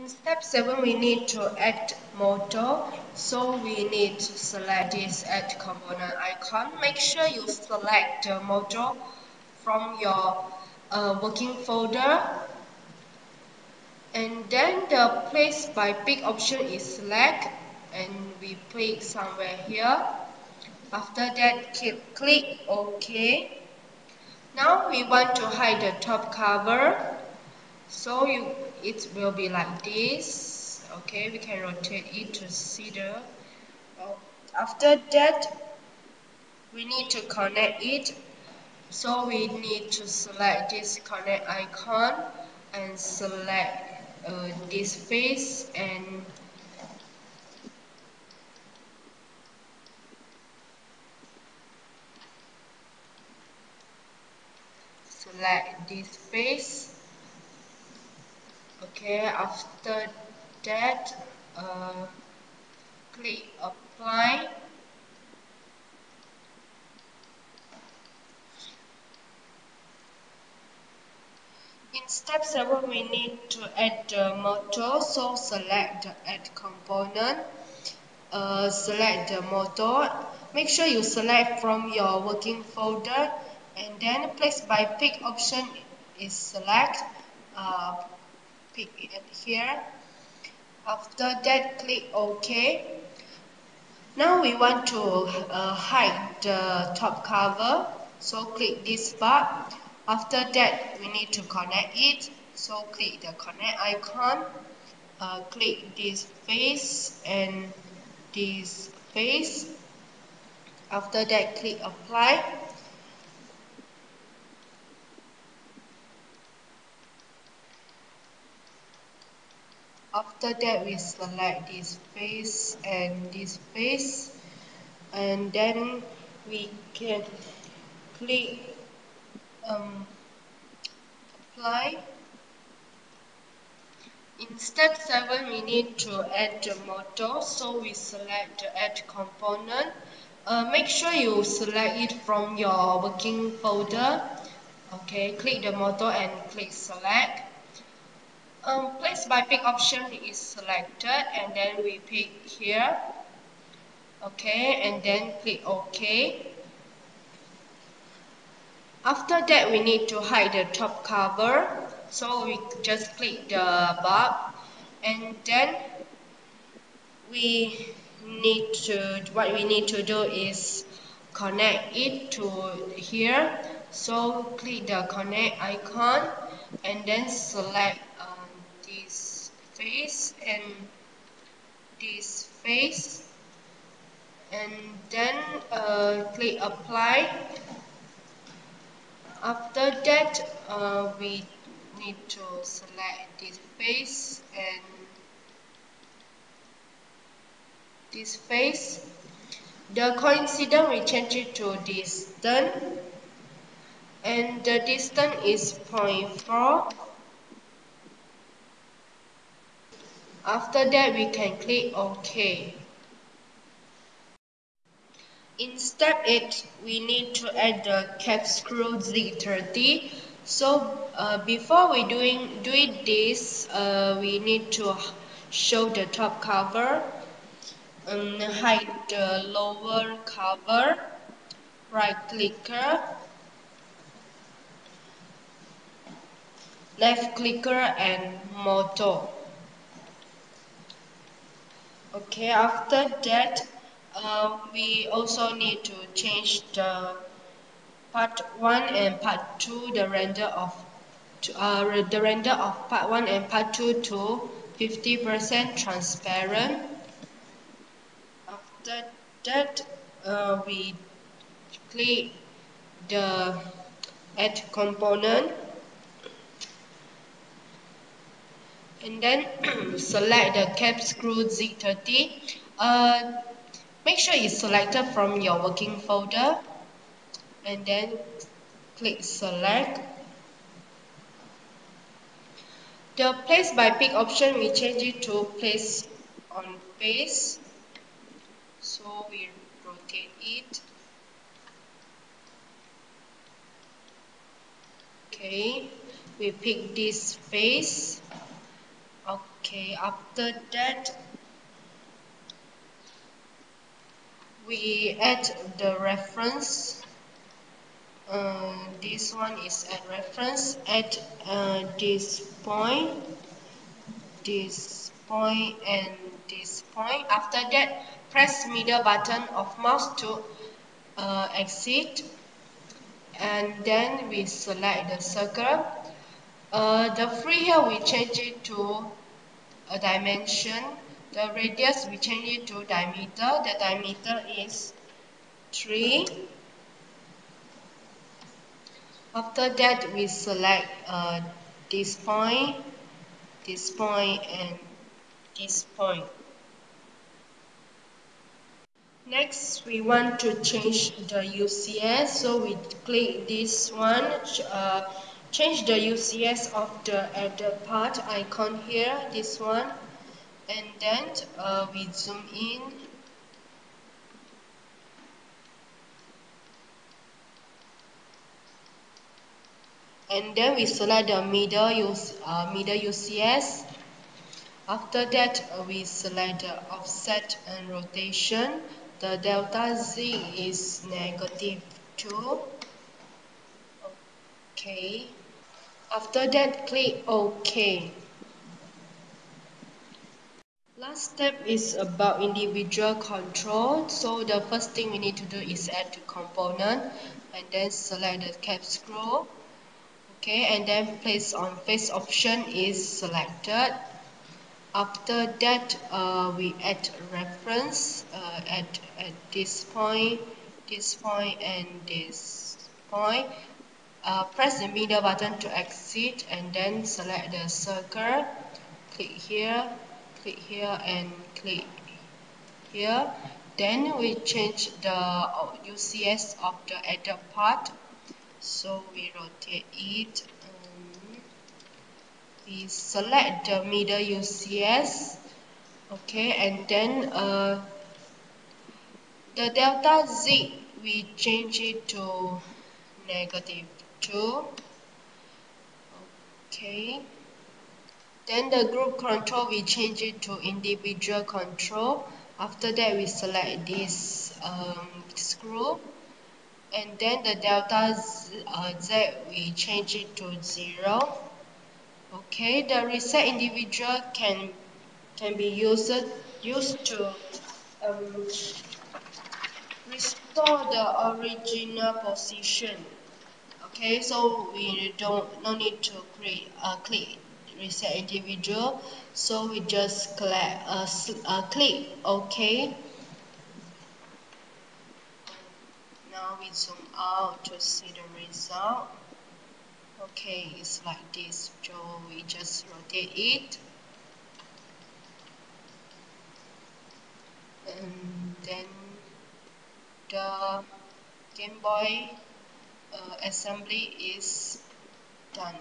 In step 7, we need to add motor. So we need to select this add component icon. Make sure you select the motor from your working folder. And then the place by pick option is select. And we pick somewhere here. After that, click OK. Now we want to hide the top cover. So it will be like this. Okay, we can rotate it to see the. After that, we need to connect it. So we need to select this connect icon and select this face and select this face. Okay, after that, click apply. In step 7, we need to add the motor, so select the add component, select the motor, make sure you select from your working folder, and then place by pick option is select, pick it here. After that, click OK. Now we want to hide the top cover, so click this bar. After that, we need to connect it, so click the connect icon, click this face and this face. After that, click apply. After that, we select this face and this face, and then we can click apply. In step 7, we need to add the motor, so we select the add component. Make sure you select it from your working folder. Okay, click the motor and click select. Place by pick option is selected, and then we pick here. Okay, and then click OK. After that, we need to hide the top cover, so we just click the bar, and then what we need to do is connect it to here. So click the connect icon and then select this face and this face, and then click apply. After that, we need to select this face and this face. The coincidence, we change it to distance, and the distance is 0.4. After that, we can click OK. In step 8, we need to add the cap screw Z30. So before we do this, we need to show the top cover, hide the lower cover, right clicker, left clicker and motor. Okay, after that, we also need to change the part 1 and part 2, the render of part 1 and part 2 to 50% transparent. After that, we click the add component, and then select the cap screw Z30. Make sure it's selected from your working folder, and then click select. The place by pick option, we change it to place on face. So we rotate it. Okay, we pick this face Okay, after that we add the reference. This one is at reference at this point and this point. After that, press middle button of mouse to exit, and then we select the circle. The free here we change it to a dimension. The radius we change it to diameter. The diameter is 3. After that, we select this point, and this point. Next, we want to change the UCS, so we click this one, change the UCS of the other part icon here, this one, and then we zoom in, and then we select the middle UCS. After that, we select the offset and rotation. The delta Z is -2. Okay. After that, click OK. Last step is about individual control. So the first thing we need to do is add the component and then select the cap screw. Okay, and then place on face option is selected. After that, we add reference at this point, and this point. Press the middle button to exit and then select the circle. Click here, and click here. Then we change the UCS of the other part. So we rotate it. We select the middle UCS. Okay, and then the delta Z we change it to -2. Okay. Then the group control we change it to individual control. After that we select this screw, and then the delta Z we change it to 0. Okay, the reset individual can be used to restore the original position. Okay, so we no need to click reset individual. So we just click OK. Now we zoom out to see the result. Okay, it's like this. So we just rotate it, and then the Game Boy assembly is done.